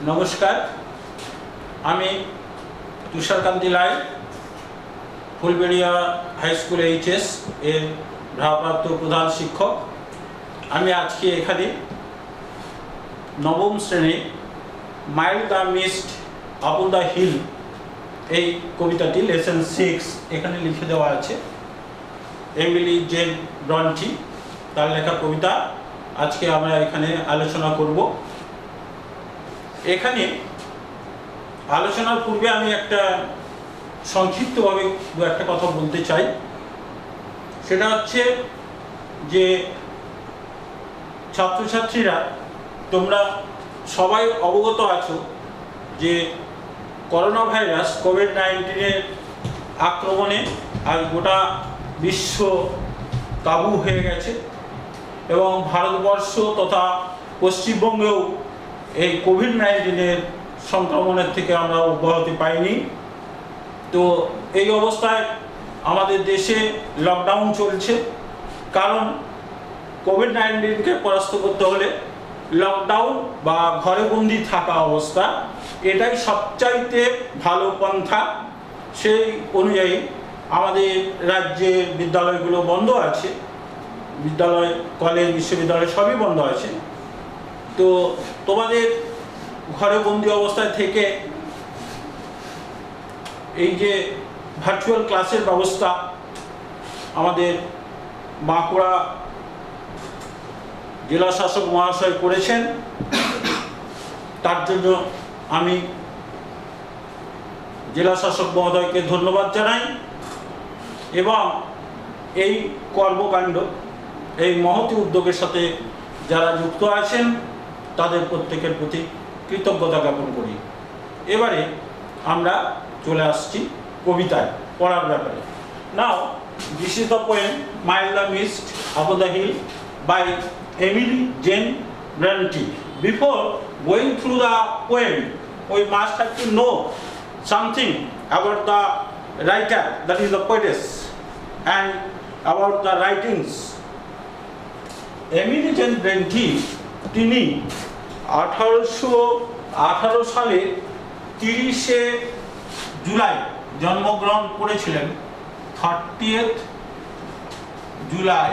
নমস্কার, আমি Tusharkanti Roy, Phulberia high school HS এর ভারপ্রাপ্ত প্রধান শিক্ষক। আমি আজকে এখানে নবম শ্রেণী mild the mist upon the hill এই কবিতাটি লেসন 6 এখানে লিখে দেওয়া আছে। এমিলি জেন ব্রন্টি তার লেখা কবিতা আজকে আমরা এখানে আলোচনা করব। এখানে আলোচনার পূর্বে আমি একটা সংক্ষিপ্তভাবে একটা কথা বলতে চাই। সেটা হচ্ছে যে ছাত্রছাত্রীরা তোমরা সবাই অবগত আছো যে করোনা ভাইরাস কোভিড-19 আক্রমণে আজ গোটা বিশ্ব কাবু হয়ে গেছে এবং ভারতবর্ষ তথা পশ্চিমবঙ্গেও এই কোভিড-19 সংক্রমণের থেকে আমরা অব্যাহতি পাইনি। তো এই অবস্থায় আমাদের দেশে লকডাউন চলছে, কারণ কোভিড-19কে পরাস্ত করতে হলে লকডাউন বা ঘরে বন্দি থাকা অবস্থা এটাই সবচাইতে ভালো পন্থা। সেই অনুযায়ী আমাদের রাজ্যে বিদ্যালয়গুলো বন্ধ আছে, বিদ্যালয় কলেজ বিশ্ববিদ্যালয় সবই বন্ধ আছে। তো তোমাদের ঘরে বন্দি অবস্থায় থেকে এই যে ভার্চুয়াল ক্লাসের ব্যবস্থা আমাদের বাঁকুড়া জেলা শাসক মহাশয় করেছেন, তার জন্য আমি জেলা শাসক মহোদয়কে ধন্যবাদ জানাই এবং এই কর্মকাণ্ড এই মহতি উদ্যোগের সাথে যারা যুক্ত আছেন তাদের প্রত্যেকের প্রতি কৃতজ্ঞতা জ্ঞাপন করি। এবারে আমরা চলে আসছি কবিতায় পড়ার ব্যাপারে। Now this is the poem mild the mist upon the hill by Emily Jane Bronte. Before going through the poem, we must have to know something about the writer, that is the poetess, and about the writings. Emily Jane Bronte তিনি 1818 সালে 30শে জুলাই জন্মগ্রহণ করেছিলেন। 30th July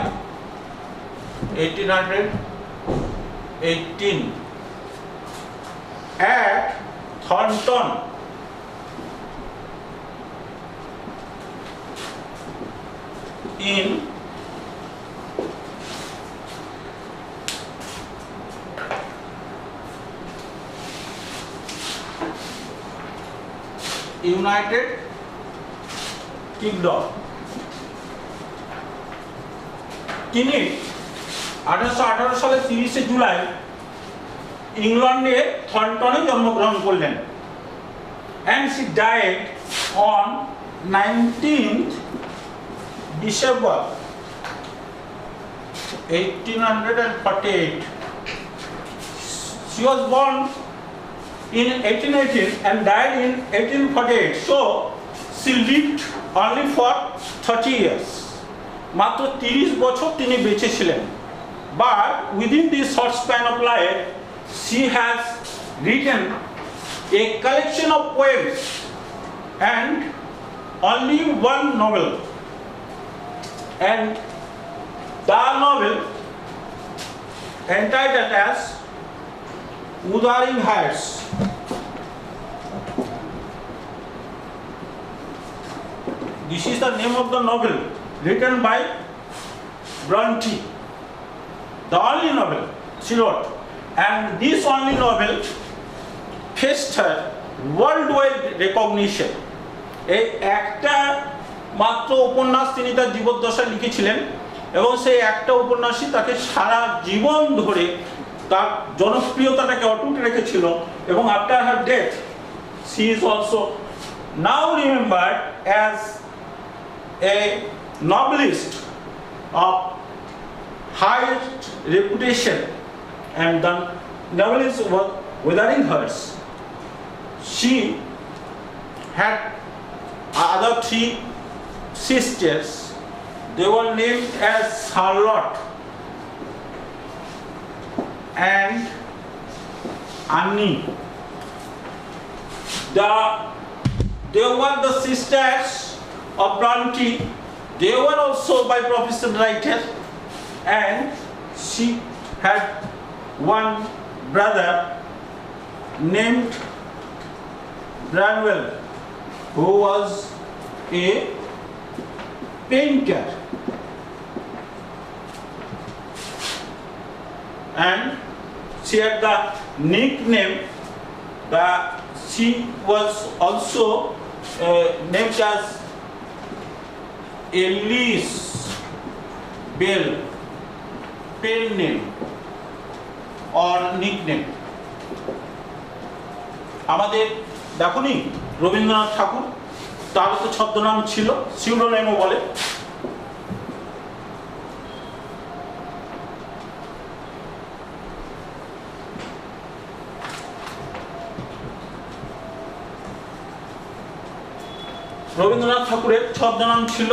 1818 at Thornton in United Kingdom. তিনি 1818 সালে 30শে জুলাই ইংল্যান্ডে থর্নটনে জন্মগ্রহণ করলেন। and she died on 19th December 1848. She was born in 1818 and died in 1848, so she lived only for 30 years. মাত্র 30 বছর তিনি বেঁচে ছিলেন। But within this short span of life, she has written a collection of poems and only one novel. And the novel entitled as Wuthering Heights. This is the name of the novel written by Bronte. The only novel she wrote, and this only novel faced her worldwide recognition. এই একটা মাত্র উপন্যাস তিনি তার জীবদ্দশায় লিখেছিলেন এবং সেই একটা উপন্যাসই তাকে সারা জীবন ধরে তার জনপ্রিয়তাটাকে অটুট রেখেছিল এবং after her death she is also now remembered as a novelist of highest reputation, and the novelist was Wuthering Heights. She had other 3 sisters. They were named as Charlotte and Annie. They were the sisters of Bronte. They were also by profession writer, and she had one brother named Branwell, who was a painter, and she had the nickname that she was also named as Elise Bell, pen name or nickname. আমাদের দেখুনি রবীন্দ্রনাথ ঠাকুর, তার তো ছদ্মনাম ছিল, সিউডোনেমও বলে। রবীন্দ্রনাথ ঠাকুরের ছদ্মনাম ছিল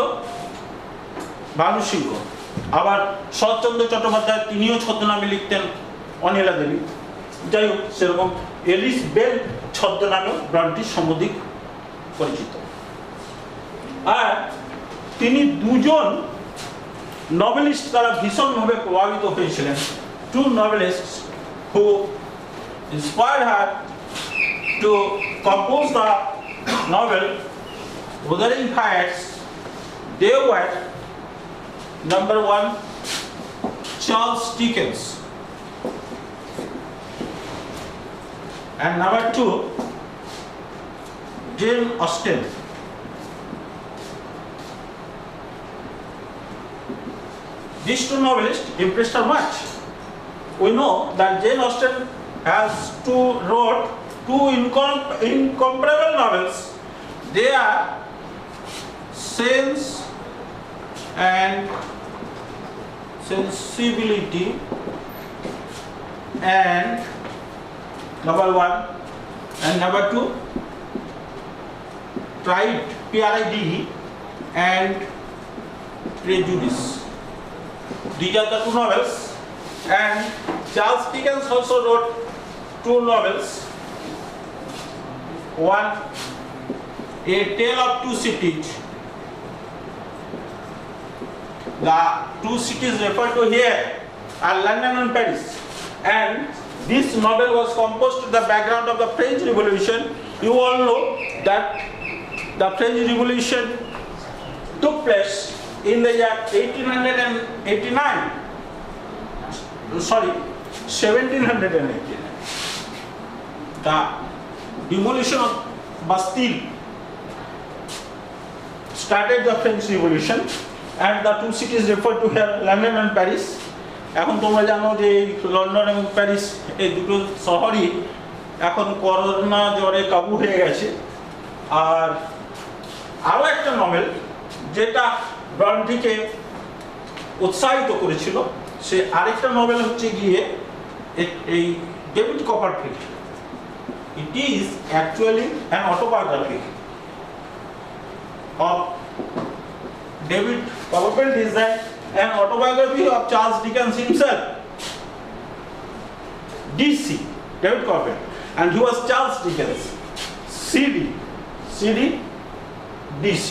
ভানু সিংহ। আবার শরৎচন্দ্র চট্টোপাধ্যায় তিনিও ছদ্মনামে লিখতেন অনিলা দেবী। যাই হোক, সেরকম এলিস বেল ছদ্মনামেও ব্রন্টি সমধিক পরিচিত। আর তিনি দুজন নভেলিস্ট দ্বারা ভীষণভাবে প্রভাবিত হয়েছিলেন। Two novelists who inspired her to compose the novel Wuthering Heights. They were number one, Charles Dickens, and number two, Jane Austen. These two novelists impressed her much. We know that Jane Austen wrote two incomparable novels. They are Sense and Sensibility and number one, and number two, Pride, P-R-I-D-E, and Prejudice. These are the two novels. And Charles Dickens also wrote two novels. One, A Tale of Two Cities. The two cities referred to here are London and Paris. And this novel was composed to the background of the French Revolution. You all know that the French Revolution took place in the year 1789. The demolition of Bastille started the French Revolution, and the two cities referred to here, London and Paris. এখন তোমরা জানো যে London এবং Paris এই দুটো শহরই এখন corona জ্বরে কাবু হয়ে গেছে। আর আরও একটা নভেল যেটা ব্রন্টিকে উৎসাহিত করেছিল, সে আরেকটা নভেল হচ্ছে গিয়ে এই David Copperfield. It is actually an autobiography of David Copperfield. Is an autobiography of Charles Dickens himself, DC, David Copperfield, and he was Charles Dickens, CD, DC.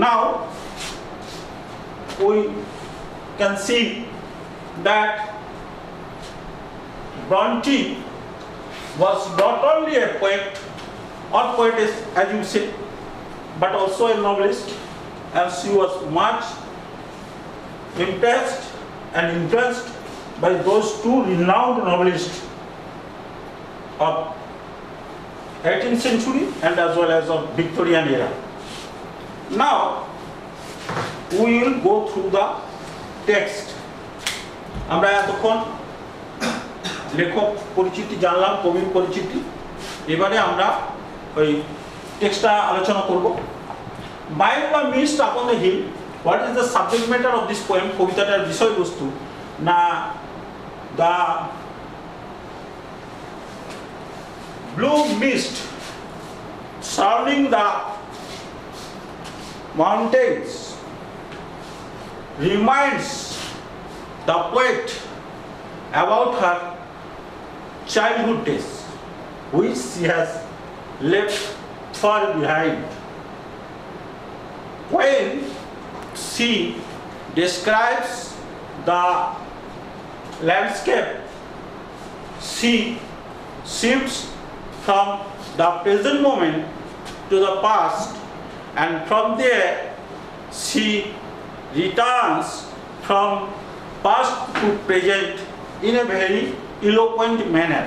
Now we can see that Bronte was not only a poet or poetess, as you say, but also a novelist, and she was much impressed and influenced by those two renowned novelists of 18th century and as well as of Victorian era. Now we will go through the text. আমরা এতক্ষণ লেখক পরিচিতি জানলাম, কবির পরিচিতি। এবারে আমরা ওই টেক্সটটা আলোচনা করব। By the mist upon the hill, what is the subject matter of this poem? কবিতাটার বিষয়বস্তু না the blue mist surrounding the mountains reminds the poet about her childhood days. which she has left far behind. When she describes the landscape, she shifts from the present moment to the past, and from there she returns from past to present in a very eloquent manner.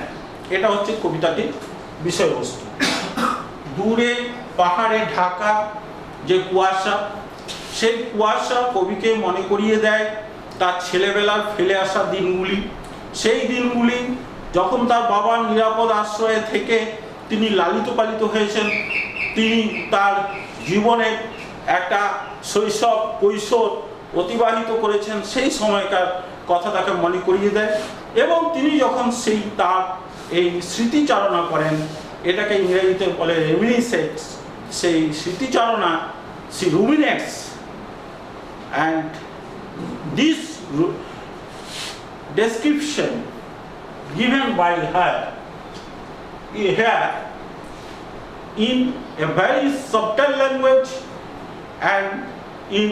এটা হচ্ছে কবিতাটির বিষয়বস্তু। দূরে পাহাড়ে ঢাকা যে কুয়াশা, সেই কুয়াশা কবিকে মনে করিয়ে দেয় তার ছেলেবেলার ফেলে আসা দিনগুলি। সেই দিনগুলি যখন তার বাবার নিরাপদ আশ্রয়ে থেকে তিনি লালিত পালিত হয়েছেন, তিনি তার জীবনের একটা শৈশব কৈশোর অতিবাহিত করেছেন, সেই সময়কার কথা তাকে মনে করিয়ে দেয়। এবং তিনি যখন সেই তার এই স্মৃতিচারণা করেন, এটাকে ইংরেজিতে বলে রেমিনিসেন্স, সেই স্মৃতিচারণা, she ruminates, and this description given by her here in a very subtle language and in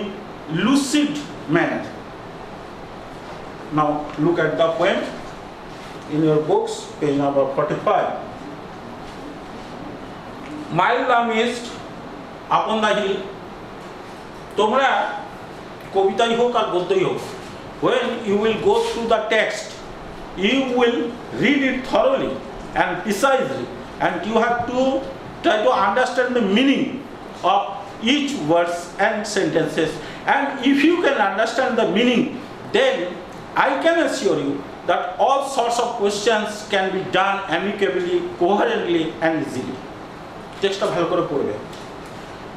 lucid manner. Now look at the poem in your books, page number 45. Mile the mist upon the hill. তোমরা কবিতাই হোক আর গদ্যই হোক, when you will go through the text, you will read it thoroughly and precisely, and you have to try to understand the meaning of each words and sentences. And if you can understand the meaning, then I can assure you that all sorts of questions can be done amicably, coherently and easily. টেক্সটটা ভালো করে পড়বে।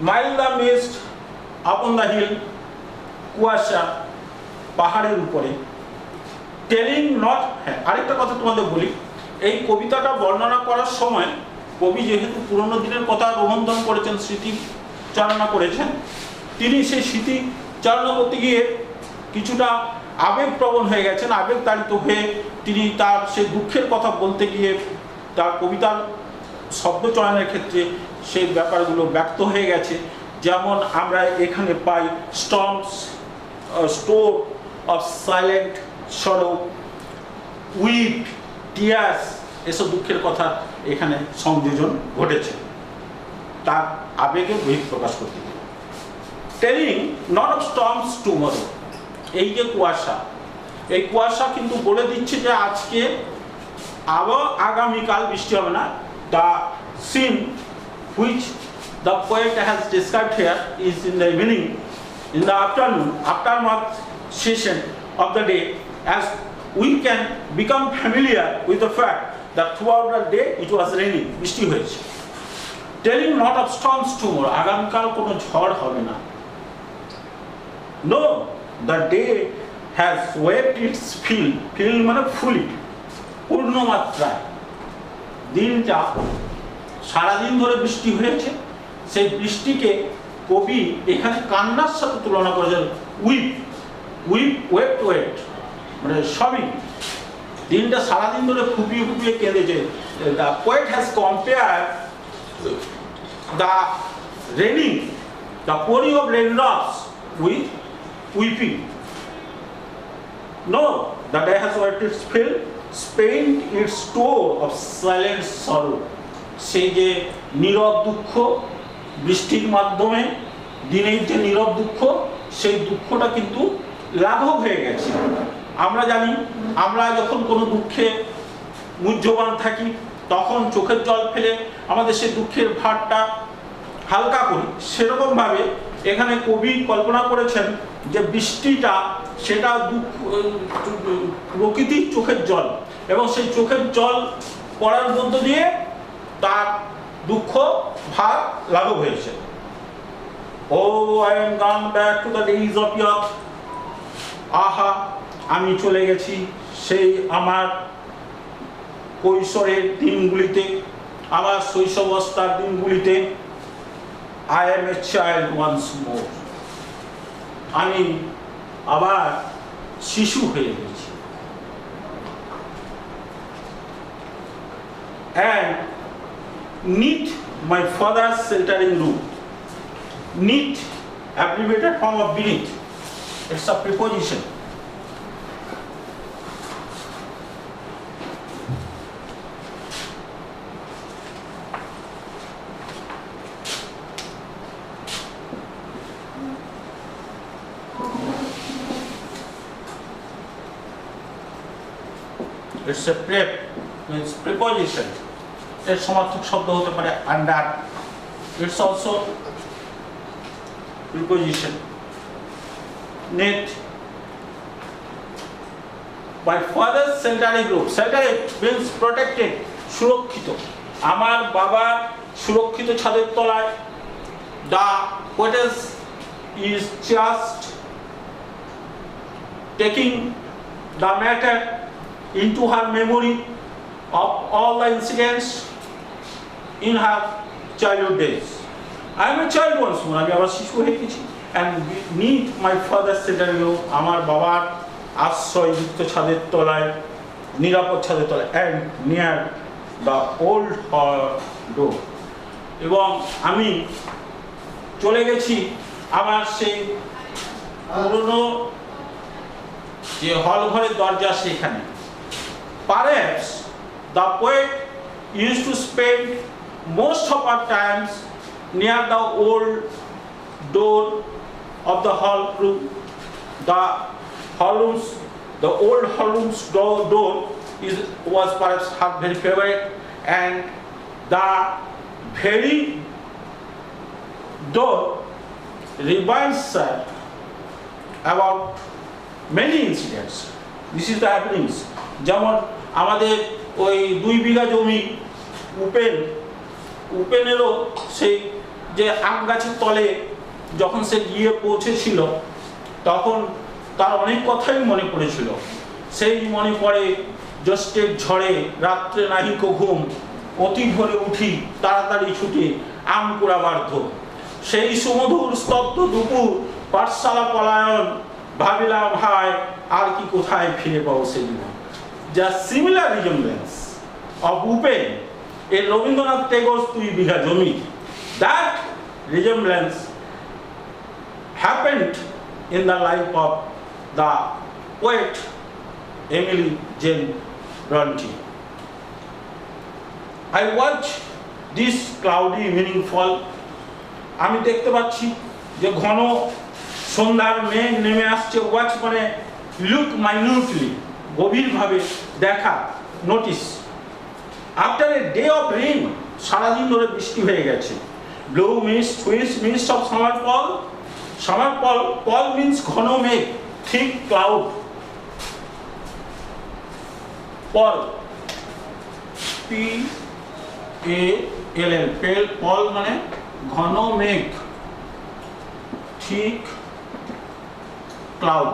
Mile the mist upon the hill, কুয়াশা পাহাড়ের উপরে, telling not. হ্যাঁ, আরেকটা কথা তোমাদের বলি, এই কবিতাটা বর্ণনা করার সময় কবি যেহেতু পুরনো দিনের কথা রোমন্থন করেছেন, স্মৃতিচারণা করেছেন, তিনি সেই স্মৃতিচারণা করতে গিয়ে কিছুটা আবেগপ্রবণ হয়ে গেছেন। আবেগতাড়িত হয়ে তিনি তার সেই দুঃখের কথা বলতে গিয়ে তার কবিতার শব্দ চয়নের ক্ষেত্রে সেই ব্যাপারগুলো ব্যক্ত হয়ে গেছে। যেমন আমরা এখানে পাই স্টর্মস, স্টোর অফ সাইলেন্ট সরো, উইপ, টিয়ার্স, এসব দুঃখের কথা এখানে সংযোজন ঘটেছে তার আবেগের বহিঃপ্রকাশ করতে গিয়ে। Telling not of storms tomorrow, এই যে কুয়াশা, এই কুয়াশা কিন্তু বলে দিচ্ছে যে আজকে আবার আগামীকাল বৃষ্টি হবে না। The scene which the poet has described here is in the evening, in the afternoon, aftermath session of the day, as we can become familiar with the fact that throughout the day it was raining, বৃষ্টি হয়েছে। Telling not of storms tomorrow, আগামীকাল কোনো ঝড় হবে না। No, the day has wept its fill, fill মানে fully, পূর্ণ মাত্রায়। দিনটা সারাদিন ধরে বৃষ্টি হয়েছে, সেই বৃষ্টিকে কবি এখানে কান্নার সাথে তুলনা করেছেন। উইপ, উইপ, ওয়েট, ওয়েট, মানে সবই। দিনটা সারাদিন ধরে ফুপিয়ে ফুপিয়ে কেঁদেছে। The poet has compare the raining, the pouring of raindrops with weeping. No, the day has wept its fill, spent its store of silent sorrow. সেই যে নীরব দুঃখ, বৃষ্টির মাধ্যমে দিনের যে নীরব দুঃখ, সেই দুঃখটা কিন্তু লাঘব হয়ে গেছে। আমরা জানি, আমরা যখন কোনো দুঃখে মুহ্যমান থাকি তখন চোখের জল ফেলে আমাদের সেই দুঃখের ভারটা হালকা করি। সেরকমভাবে এখানে কবি কল্পনা করেছেন যে বৃষ্টিটা সেটা প্রকৃতির চোখের জল, এবং সেই চোখের জল পড়ার মধ্য দিয়ে তার দুঃখ ভার লাঘব হয়েছে। Oh, I am gone back to the days of youth. আহা, আমি চলে গেছি সেই আমার কৈশোরের দিনগুলিতে, আমার শৈশবাবস্থার দিনগুলিতে। I am a child once more. আমি আবার শিশু হয়ে গেছি। And neath my father's sheltering roof. Neath, abbreviated form of beneath. It's a preposition. It's a prep, means preposition. এর সমার্থক শব্দ হতে পারে under. It's also preposition. Neath my father's sheltering roof. Sheltering means protected, সুরক্ষিত। আমার বাবার সুরক্ষিত ছাদের তলায়। The poetess is just taking the matter into her memory of all the incidents in her childhood days. I am a child once more. আমি আবার শিশু হয়ে গেছি। And beneath my father's sheltering roof, আমার বাবার আশ্রয়যুক্ত ছাদের তলায়, নিরাপদ ছাদের তলায়, and near the old hall door. এবং আমি চলে গেছি আমার সেই পুরনো যে হল ঘরের দরজা সেখানে। Perhaps the poet used to spend most of our times near the old door of the hall room. The old hall room's door was perhaps her very favorite, and the very door reminds her about many incidents. This is the happenings. যেমন আমাদের ওই 2 বিঘা জমি উপেনেরও সেই যে আম গাছের তলে যখন সে গিয়ে পৌঁছেছিল তখন তার অনেক কথাই মনে পড়েছিল। সেই মনে পড়ে জ্যৈষ্ঠের ঝড়ে রাত্রে নাহিক ঘুম, অতি ভোরে উঠি তাড়াতাড়ি ছুটে আম কুড়া বার্ধ। সেই সুমধুর স্তব্ধ দুপুর পাঠশালা পলায়ন, ভাবিলাম হায় আর কি কোথায় ফিরে পাবো সেদিন। The similar resemblance of Upen in Rabindranath Tagore's 2 বিঘা জমি, that resemblance happened in the life of the poet Emily Jane Bronte. I watch this cloudy evening fall. আমি দেখতে পাচ্ছি যে ঘন সন্ধ্যার মেঘ নেমে আসছে। ওয়াচ মানে লুক মাইনিউটলি, গভীরভাবে দেখা, notice. After a day of rain, সারাদিন ধরে বৃষ্টি হয়ে গেছে। Blue mist, which mist of summer fall. Summer fall, fall means ঘন মেঘ, thick cloud. Fall, PALL, fall মানে ঘন মেঘ, thick cloud.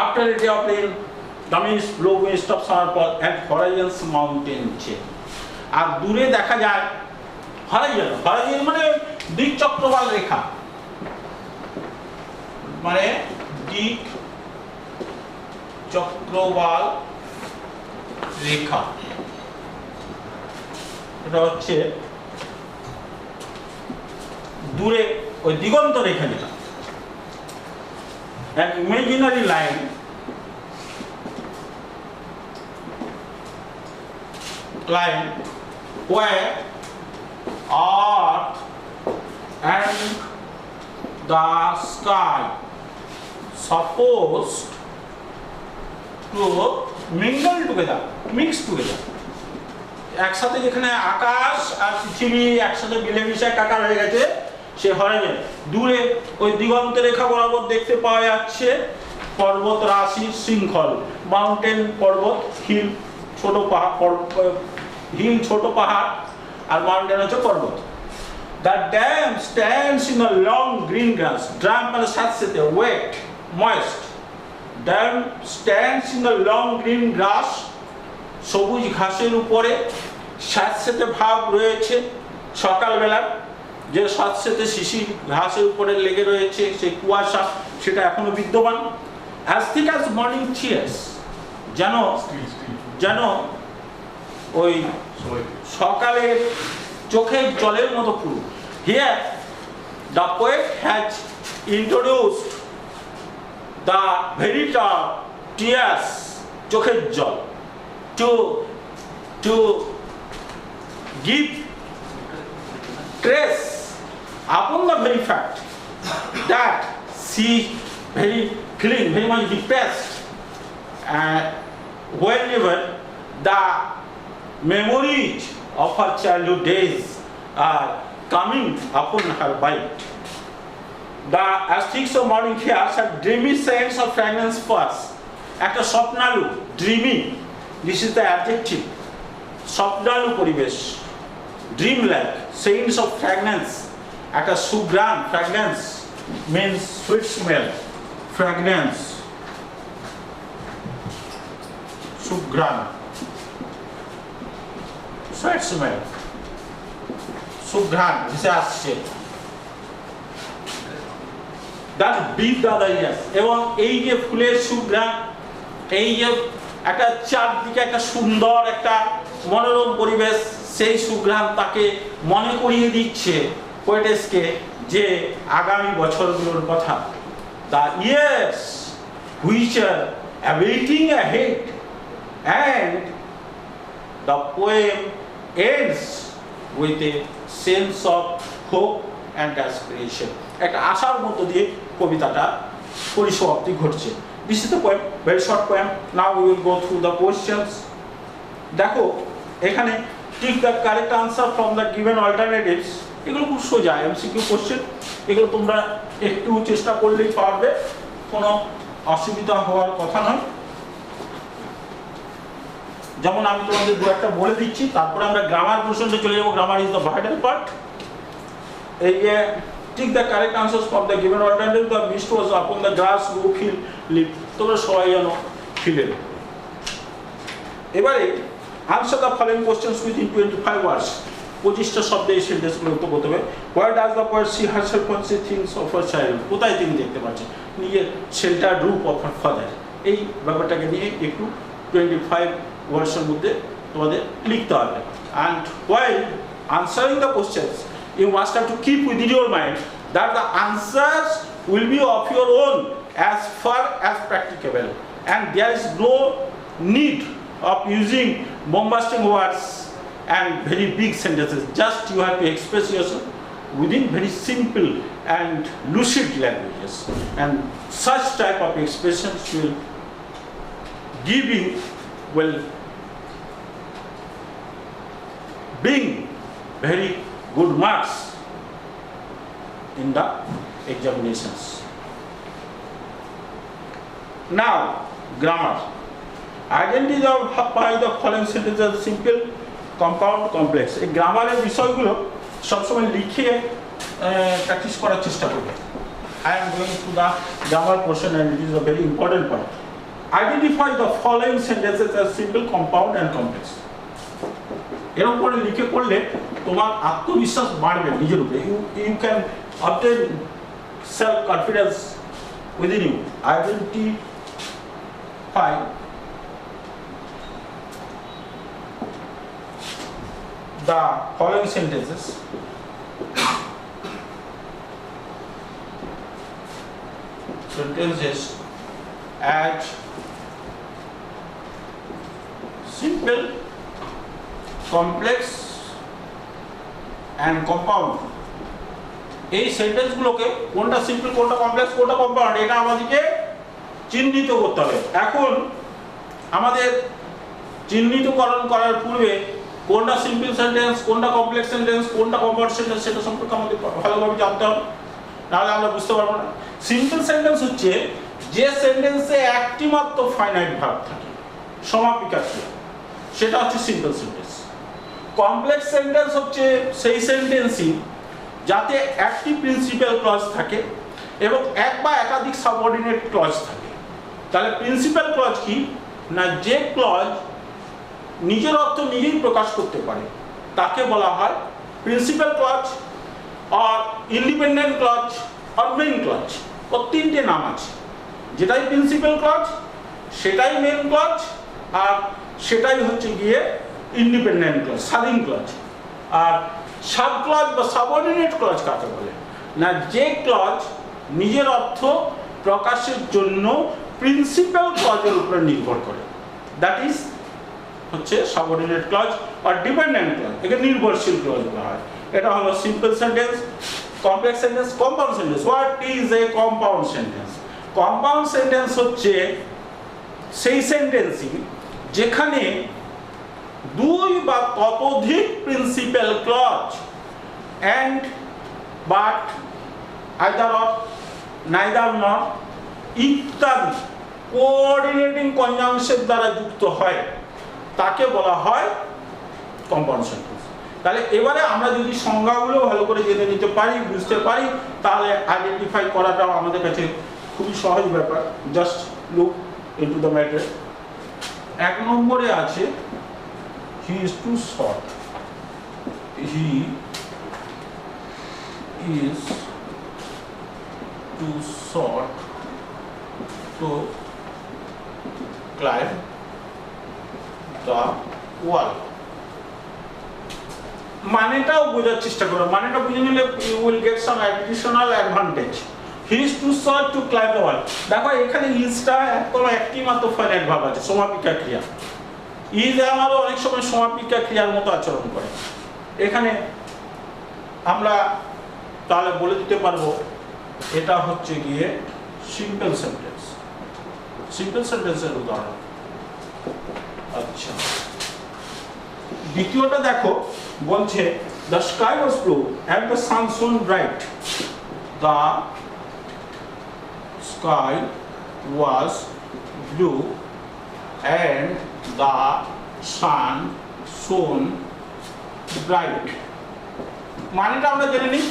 After a day of rain, the mist blow mist of summer fall and horizon's mountain chain. আর দূরে দেখা যায় Horizon, Horizon মানে দিক চক্রবাল রেখা, মানে দিক চক্রবাল রেখা। এটা হচ্ছে দূরে ওই দিগন্ত রেখা যেটা। An imaginary line where earth and the sky supposed to mingle together, mix together. একসাথে যেখানে আকাশ আর পৃথিবী একসাথে মিলেমিশে একাকার হয়ে গেছে, সে হরাইজন। দূরে ওই দিগন্ত রেখা বরাবর দেখতে পাওয়া যাচ্ছে পর্বত রাশির শৃঙ্খল, মাউন্টেন পর্বত, হিল ছোট পাহাড়, হিল ছোট পাহাড় আর মাউন্টেন হচ্ছে পর্বত। The dam stands in a long green grass. Dam মানে স্যাঁতসেঁতে, wet, moist. Dam stands in a long green grass. সবুজ ঘাসের উপরে স্যাঁতসেঁতে ভাব রয়েছে সকালবেলা। যে স্যাঁতসেঁতে শিশির ঘাসের উপরে লেগে রয়েছে, সেই কুয়াশা সেটা এখনো বিদ্যমান। As thick as morning tears, যেন ওই সকালের চোখের জলের মতো পুরো। Here the poet has introduced the very term tears, চোখের জল, to give trace upon the very fact that she very feeling very much depressed, and whenever the memories of her childhood days are coming upon her mind. The aesthetics of morning hairs are dreamy sense of fragrance first. একটা স্বপ্নালু, dreamy, this is the adjective, স্বপ্নালু পরিবেশ, dream like sense of fragrance, একটা সুঘ্রাণ, fragrance means sweet smell, fragrance, সুঘ্রাণ, sweet smell, সুঘ্রাণ ভেসে আসছে, that breathe the other ears, এবং এই যে ফুলের সুঘ্রাণ, এই যে একটা চারদিকে একটা সুন্দর একটা মনোরম পরিবেশ, সেই সুঘ্রাণ তাকে মনে করিয়ে দিচ্ছে পোয়েটেসকে যে আগামী বছরগুলোর কথা। The years which are awaiting ahead, and the poem ends with a sense of hope and aspiration. একটা আশার মধ্য দিয়ে কবিতাটা পরিসমাপ্তি ঘটছে। This is the poem, very short poem. Now we will go through the questions. দেখো এখানে take the correct answer from the given alternatives. এগুলো খুব সোজা MCQ কোশ্চেন, এগুলো তোমরা একটু চেষ্টা করলেই পারবে, কোনো অসুবিধা হওয়ার কথা নয়। যেমন আমি তোমাদের দু একটা বলে দিচ্ছি, তারপরে আমরা গ্রামার পোর্শনে চলে যাবো। Grammar is the vital part. এই যে take the correct answers from the given alternative. The mist was upon the grass, go feel leaf. তোমরা সবাই জানো ফিলের। এবারে answer the following questions within 25 words. 25টা শব্দে এই সেন্টেন্সগুলো উত্তর করতে হবে। Where does the poet see herself when she thinks of her child? কোথায় তিনি দেখতে পাচ্ছেন নিজের sheltered roof of her father? এই ব্যাপারটাকে নিয়ে একটু 25 ওয়ার্ডসের মধ্যে তোমাদের লিখতে হবে। And while answering the questions, you must have to keep within your mind that the answers will be of your own as far as practicable, and there is no need of using bombastic words and very big sentences. Just you have to express yourself within very simple and lucid languages, and such type of expressions will give you, will bring very good marks in the examinations. Now, grammar. Identify the following sentences as simple, compound, complex. এই গ্রামারের বিষয়গুলো সবসময় লিখে practice করার চেষ্টা করবে। I am going to the grammar portion, and it is a very important part. Identify the following sentences as simple, compound, and complex. এরকম করে লিখে করলে তোমার আত্মবিশ্বাস বাড়বে নিজের উপরে। You can obtain self-confidence within you. Identify the following sentences as simple, complex and compound. এই সেন্টেন্সগুলোকে কোনটা সিম্পল, কোনটা কমপ্লেক্স, কোনটা কম্পাউন্ড, এটা আমাদেরকে চিহ্নিত করতে হবে। এখন আমাদের চিহ্নিতকরণ করার পূর্বে কোনটা সিম্পল সেন্টেন্স, কোনটা কমপ্লেক্স সেন্টেন্স, কোনটা কম্পাউন্ড সেন্টেন্স, সেটা সম্পর্কে আমাদের ভালোভাবে জানতে হবে, নাহলে আমরা বুঝতে পারবো না। সিম্পল সেন্টেন্স হচ্ছে যে সেন্টেন্সে একটি মাত্র ফাইনাইট ভার্ব থাকে, সমাপিকা ক্রিয়া, সেটা হচ্ছে সিম্পল সেন্টেন্স। কমপ্লেক্স সেন্টেন্স হচ্ছে সেই সেন্টেন্সই যাতে একটি প্রিন্সিপাল ক্লজ থাকে এবং এক বা একাধিক সাবঅর্ডিনেট ক্লজ থাকে। তাহলে প্রিন্সিপাল ক্লজ কি না, যে ক্লজ নিজের অর্থ নিজেই প্রকাশ করতে পারে তাকে বলা হয় প্রিন্সিপাল ক্লজ, আর ইন্ডিপেন্ডেন্ট ক্লজ, আর মেইন ক্লজ। ওর তিনটে নাম আছে, যেটাই প্রিন্সিপাল ক্লজ, সেটাই মেইন ক্লজ, আর সেটাই হচ্ছে গিয়ে ইন্ডিপেন্ডেন্ট ক্লজ, স্বাধীন ক্লজ। আর সাব ক্লজ বা সাবঅর্ডিনেট ক্লজ কাকে বলে? না, যে ক্লজ নিজের অর্থ প্রকাশের জন্য প্রিন্সিপাল ক্লজের উপরে নির্ভর করে, দ্যাট ইজ হচ্ছে সাবঅর্ডিনেট ক্লজ আর ডিপেন্ডেন্ট ক্লজ, একে নির্ভরশীল ক্লজ বলা হয়। এটা হলো simple sentence, complex sentence, compound sentence. What is a compound sentence? Compound sentence হচ্ছে সেই সেন্টেন্সই যেখানে দুই বা ততোধিক principal clause and, but, either or, neither not ইত্যাদি কোঅর্ডিনেটিং কনজাংশন দ্বারা যুক্ত হয়, তাকে বলা হয় কম্পাউন্ড সেন্টেন্স। তাহলে এবারে আমরা যদি সংজ্ঞাগুলো ভালো করে জেনে নিতে পারি, বুঝতে পারি, তাহলে আইডেন্টিফাই করাটাও আমাদের কাছে খুবই সহজ ব্যাপার। Just look into the matter. 1 নম্বরে আছে he is too short, he is too short to climb the wall। মানেটাও বোঝার চেষ্টা করো, মানেটা বুঝে নিলে you will get some additional advantage. He is too short to climb the wall. দেখো এখানে ইজটা একদম একটি মাত্র ফাইনাইট ভাব আছে, সমাপিকা ক্রিয়া। ইজ আমারও অনেক সময় সমাপিকা ক্রিয়ার মতো আচরণ করে। এখানে আমরা তাহলে বলে দিতে পারবো এটা হচ্ছে গিয়ে সিম্পল সেন্টেন্স, সিম্পল সেন্টেন্সের উদাহরণ। আচ্ছা, দ্বিতীয়টা দেখো, বলছে the sky was blue and the sun shone bright. The sky was blue and the sun shone bright. মানেটা আমরা জেনে নিই।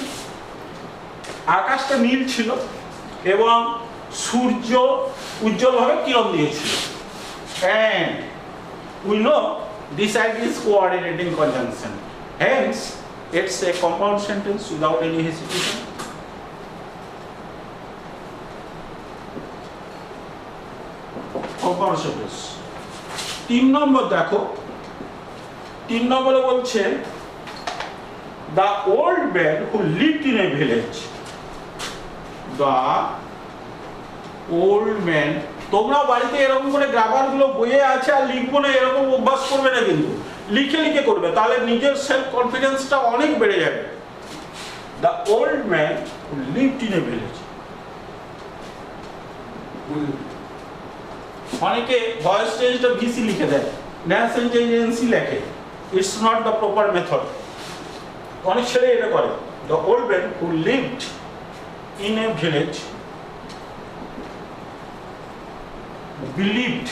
আকাশটা নীল ছিল এবং সূর্য উজ্জ্বলভাবে কিরণ দিয়েছিল। And we know this idea is coordinating conjunction. Hence, it's a compound sentence without any hesitation. Compound sentence. 3 নম্বর দেখো, 3 নম্বরে বলছে the old man who lived in a village. The old man, তোমরা বাড়িতে এরকম করে গ্রামারগুলো বইয়ে আছে আর লিখবো না, এরকম অভ্যাস করবে না, কিন্তু লিখে লিখে করবে, তাহলে নিজের সেলফ কনফিডেন্সটা অনেক বেড়ে যাবে। The old man who lived in a village. অনেকে ভয়েস চেঞ্জটা ভিসি লিখে দেয়, ন্যাশনাল এজেন্সি লেখে। It's not the proper method. অনেক ছেলে এটা করে। The old man who lived in a village believed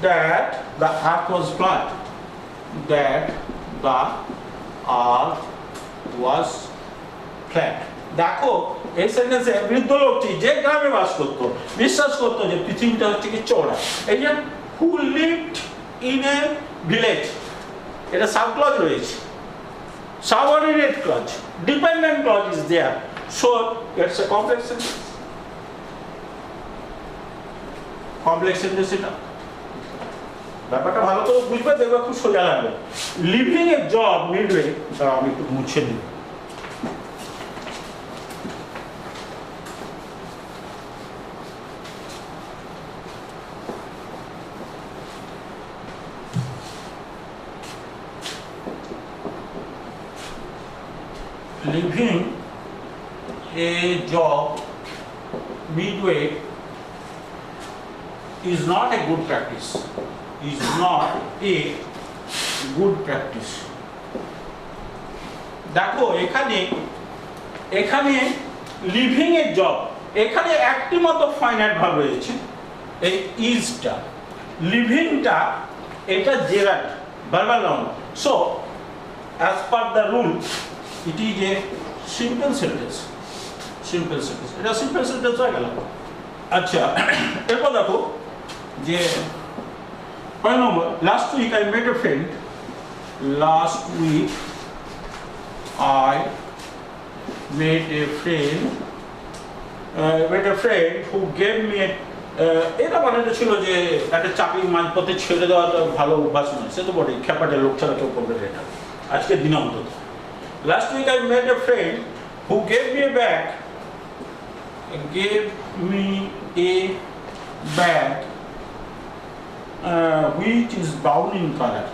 that the earth was flat, that the earth was flat. দেখো এই সেন্টেন্সে বৃদ্ধ লোকটি যে গ্রামে বাস করতো বিশ্বাস করতো যে পৃথিবীটা হচ্ছে কি চওড়া। এই যে who lived in a village, এটা সাব ক্লজ রয়েছে, subordinate clause, dependent clause is there, so it's a complex sentence. Complex sentence এটা। ব্যাপারটা ভালো করে বুঝবে, দেখবে খুব সোজা লাগবে। লিভিং এ জব মিডওয়ে, আমি একটু মুছে দিই। Living A job midway is not a good practice, is not a good practice. দেখো এখানে এখানে লিভিং এ জব, এখানে একটি মাত্র ফাইনাইট ভাব রয়েছে, এই ইজটা। লিভিংটা এটা gerund verbal noun, so as per the rule it is a simple sentence. Simple sentence, এটা সিম্পল সেন্টেন্স হয়ে গেল। আচ্ছা, এরপর দেখো যে 5 নম্বর, last week I met a friend, last week I met a friend who gave me এটা বানানো ছিল যে একটা চাকরি মাঝপথে ছেড়ে দেওয়াটা ভালো অভ্যাস নয়, সে তো বটেই, খ্যাপাটে লোক ছাড়া কেউ করবে না এটা আজকের দিনে অন্তত। Last week I met a friend who gave me a bag, which is brown in color,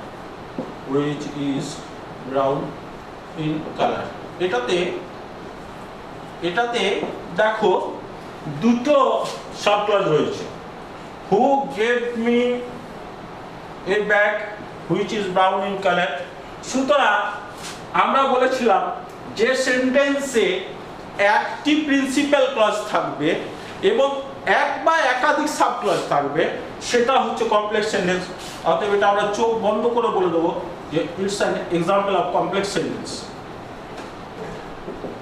এটাতে দেখো দুটো সাবক্লজ রয়েছে। হু gave me a bag which is brown in colour. সুতরাং আমরা বলেছিলাম যে সেন্টেন্সে একটি প্রিন্সিপাল ক্লজ থাকবে এবং এক বা একাধিক সাবক্লজ থাকবে সেটা হচ্ছে কমপ্লেক্স সেন্টেন্স। অতএব এটা আমরা চোখ বন্ধ করে বলে দেবো যে it's an example of complex sentence.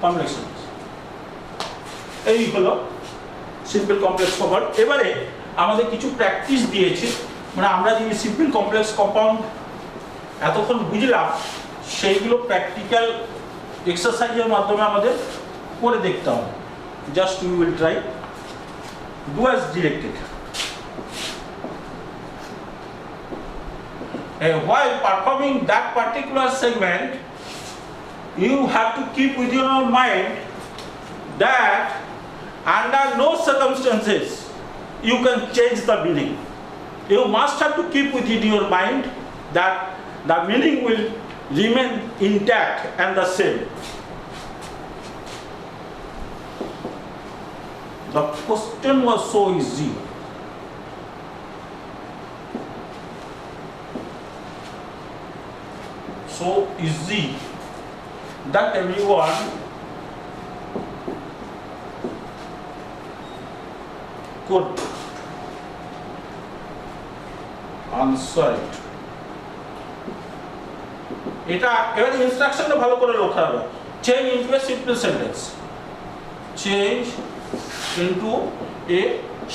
Complex sentence এই হলো সিম্পল কমপ্লেক্স কভার। এবারে আমাদের কিছু প্র্যাকটিস দিয়েছে, মানে আমরা যে সিম্পল কমপ্লেক্স কম্পাউন্ড এতক্ষণ বুঝলাম সেইগুলো প্র্যাকটিক্যাল এক্সারসাইজের মাধ্যমে আমাদের করে দেখতে হবে। Just we will try, do as directed. While performing that particular segment, you have to keep within your mind that under no circumstances you can change the meaning. You must have to keep within your mind that the meaning will remain intact and the same. The question was so easy. So easy that everyone could answer it. এটা এবার ইনস্ট্রাকশনটা ভালো করে লক্ষ্য হবে। Change into a simple sentence, change into a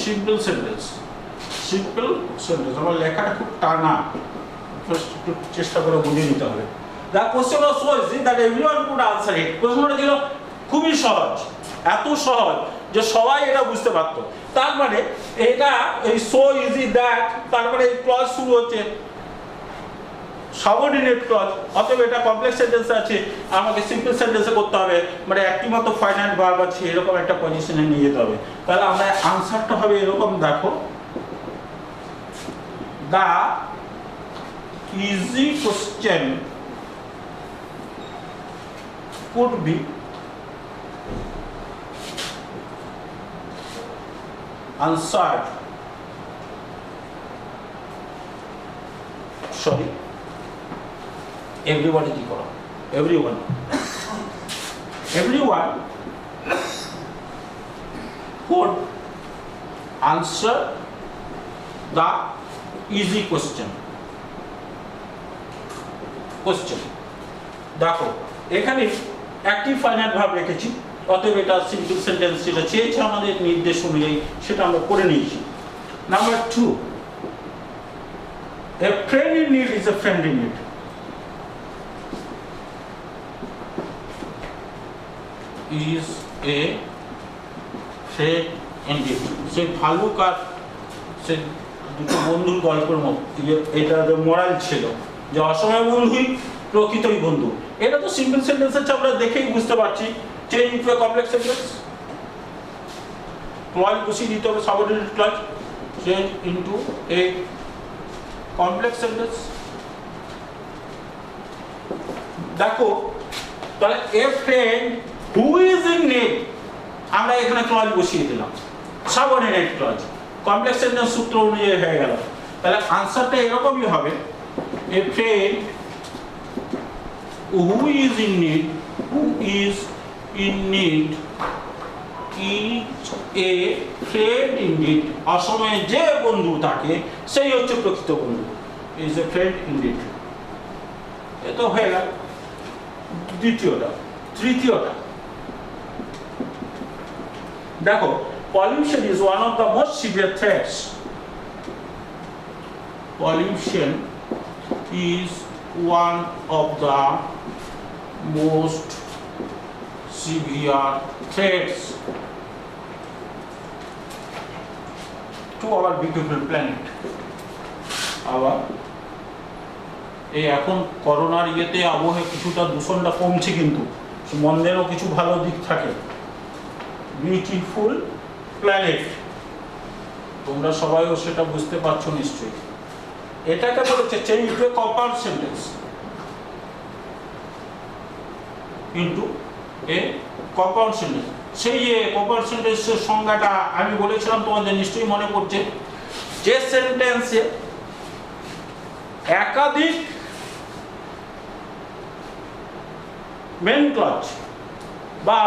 simple sentence. Simple sentence আমার লেখাটা খুব টানা, একটু চেষ্টা করে বুঝিয়ে নিতে হবে। The question was so easy that everyone could answer it. প্রশ্নটা ছিল খুবই সহজ, এত সহজ যে সবাই এটা বুঝতে পারত। তার মানে এটা এই সো ইজি দ্যাট, তারপরে এই ক্লজ শুরু হচ্ছে সাবঅর্ডিনেট ক্লজ। অতএব এটা কমপ্লেক্স সেন্টেন্সে আছে, আমাকে সিম্পল সেন্টেন্সে করতে হবে, মানে একটি মতো ফাইনাইট ভার্ব আছে এরকম একটা পজিশনে নিয়ে যেতে হবে। তাহলে আমরা আনসারটা হবে এরকম, দেখো, the easy question could be answered, sorry, everybody কি করো, everyone could answer the easy question. দেখো এখানে অ্যাক্টিভ ফাইনাইট ভার্ব রেখেছি, অতএব এটা সিম্পল সেন্টেন্স যেটা চেয়েছে আমাদের নির্দেশ অনুযায়ী সেটা আমরা করে নিয়েছি। Number 2, a friend in need is a friend in need. Is a friend in need. সে ভালুক আর সে দুটো বন্ধুর গল্পের মতো, এটা মোরাল ছিল যে অসময় বন্ধুই প্রকৃতই বন্ধু। এটা তো সিম্পল সেন্টেন্স আছে, আমরা দেখেই বুঝতে পারছি। Change into a complex sentence, clause বসিয়ে দিতে হবে, subordinate clause. Change into a complex sentence. দেখো তাহলে এ friend who is in need, আমরা এখানে ক্লজ বসিয়ে দিলাম, সাবঅর্ডিনেট ক্লজ, কমপ্লেক্স সেন্টেন্স সূত্র অনুযায়ী হয়ে গেল। তাহলে আনসারটা এরকমই হবে, a friend who is in need is a friend indeed. অসময়ে যে বন্ধু থাকে সেই হচ্ছে প্রকৃত বন্ধু, is a friend indeed. এ তো হয়ে গেল দ্বিতীয়টা। তৃতীয়টা দেখো, pollution is one of the most severe threats. Pollution is one of the most severe threats. to our beautiful planet. আবার এই এখন করোনার ইয়েতে আবহাওয়া কিছুটা দূষণটা কমছে, কিন্তু মন্দেরও কিছু ভালো দিক থাকে। বিউটিফুল প্ল্যানেট, তোমরা সবাইও সেটা বুঝতে পারছো নিশ্চয়ই। এটাকে বলেছে change to A compound sentence, into a compound sentence. সেই যে কম্পাউন্ড সেন্টেন্সের সংজ্ঞাটা আমি বলেছিলাম, তোমাদের নিশ্চয়ই মনে পড়ছে, যে সেন্টেন্সে একাধিক মেন ক্লজ বা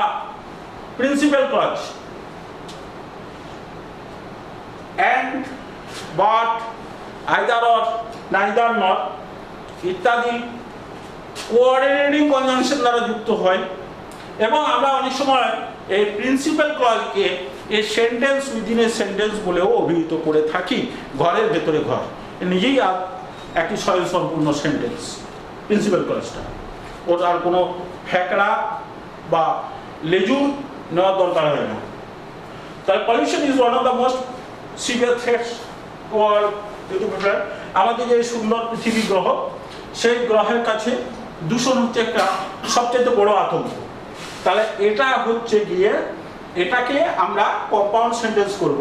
principal clause and but either or neither not ইত্যাদি কোঅর্ডিনেটিং কনজাংশন দ্বারা যুক্ত হয়, এবং আমরা অনেক সময় এই প্রিন্সিপাল ক্লজকে এই সেন্টেন্স উইদিন এ সেন্টেন্স বলেও অভিহিত করে থাকি। ঘরের ভেতরে ঘর নিজেই একটি স্বয়ংসম্পূর্ণ সেন্টেন্স প্রিন্সিপাল ক্লজটা, ওর আর কোনো ফ্যাকড়া বা লেজুর নেওয়ার দরকার হয় না। তাই pollution is one of the most severe threats for আমাদের যে সুন্দর পৃথিবী গ্রহ, সেই গ্রহের কাছে দূষণ হচ্ছে একটা সবচেয়ে বড় আতঙ্ক। তাহলে এটা হচ্ছে গিয়ে এটাকে আমরা কম্পাউন্ড সেন্টেন্স করব।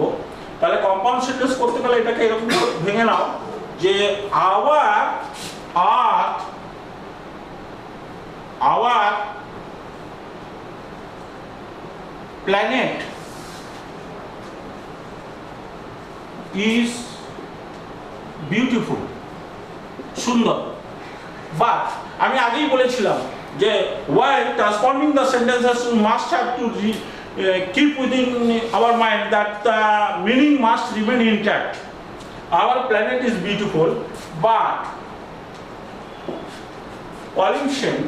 তাহলে কম্পাউন্ড সেন্টেন্স করতে গেলে এটাকে এরকম ভেঙে নাও যে আওয়ার প্ল্যানেট is beautiful, সুন্দর। বাট আমি আগেই বলেছিলাম যে while transforming the sentences must have to keep within our mind that the meaning must remain intact. Our planet is beautiful, but pollution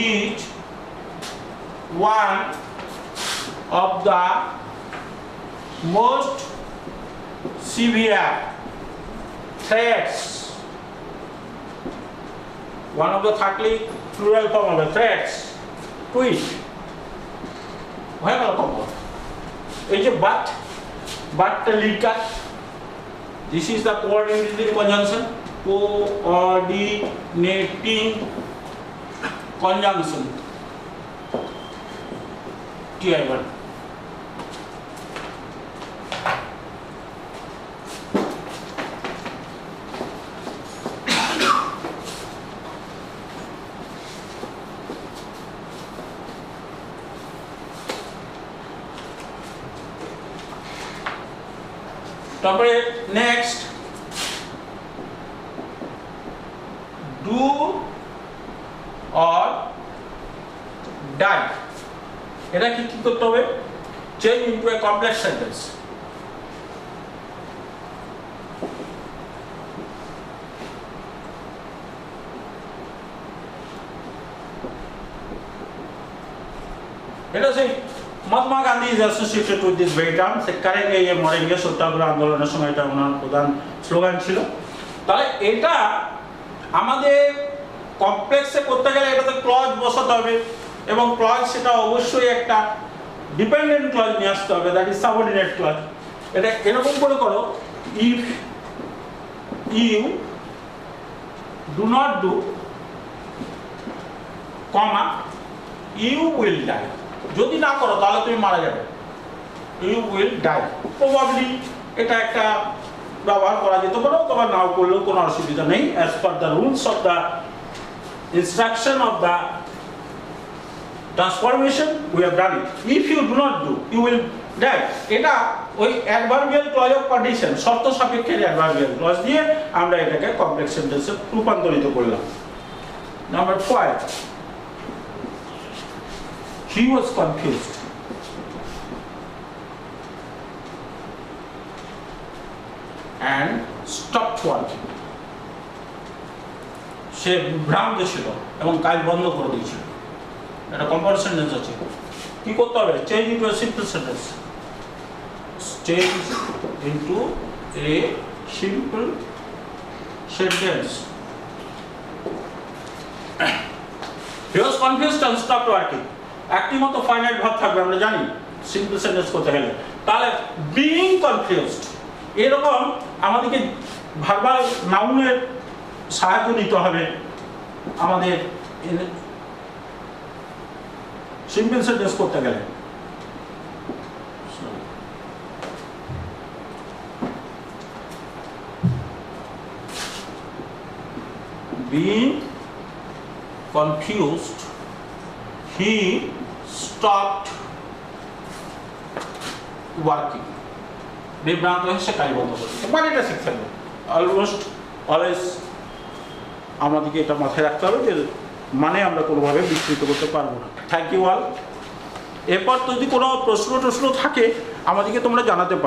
is one of the most severe threats, one of the thirdly plural form of the threats to it. হয়ে গেল compound. এই যে বাটটা liquor, this is the coordinating conjunction, coordinating conjunction, TI1. তারপরে next do or die, এটা কি করতে হবে? Change into a complex sentence. এটা সেই Mahatma Gandhi is associated with this very term. সেখানে এই মরেঙ্গে সত্যাগ্রহ আন্দোলনের সময় এটা ওনার প্রধান স্লোগান ছিল। তাহলে এটা আমাদের কমপ্লেক্সে করতে গেলে এটাতে ক্লজ বসাতে হবে, এবং ক্লজ সেটা অবশ্যই একটা ডিপেন্ডেন্ট ক্লজ নিয়ে আসতে হবে, দ্যাট ইজ সাবঅর্ডিনেট ক্লজ। এটা এরকম করে করো, if you do not do comma you will die, যদি না করো তাহলে তুমি মারা যাবে, ইউ উইল ডাই। প্রবাবলি এটা একটা ব্যবহার করা যেতে পারে, অথবা নাও করলেও কোনো অসুবিধা নেই। As per the rules of the instruction of the transformation we have done it. If you do not do you will die, এটা ওই অ্যাডভার্বিয়াল ক্লজ অফ কন্ডিশন, শর্ত সাপেক্ষের অ্যাডভার্বিয়াল ক্লজ দিয়ে আমরা এটাকে কমপ্লেক্স সেন্টেন্সে রূপান্তরিত করলাম। Number 5, he was confused and stopped working. সে ভ্রান্ত ছিল এবং কাজ বন্ধ করে দিয়েছিল। এটা কম্পাউন্ড সেন্টেন্স আছে। কি করতে হবে? Change into a simple sentence. Change into a simple sentence. He was confused and stopped working. একটি মতো ফাইনাইট ভাব থাকবে, আমরা জানি সিম্পল সেন্টেন্স করতে গেলে। তাহলে বিইং কনফিউজড, এরকম আমাদেরকে ভার্বাল নাউনের সাহায্য নিতে হবে আমাদের সিম্পল সেন্টেন্স করতে গেলে। Being confused, he stopped working. বিভ্রান্ত হয়ে সে কাজ বন্ধ করে, মানে এটা শিখতে হবে। অলমোস্ট অলওয়েজ আমাদেরকে এটা মাথায় রাখতে হবে যে মানে আমরা কোনোভাবে বিস্তৃত করতে পারবো না। Thank you all. এরপর যদি কোনো প্রশ্ন থাকে আমাদেরকে তোমরা জানাতে পারো।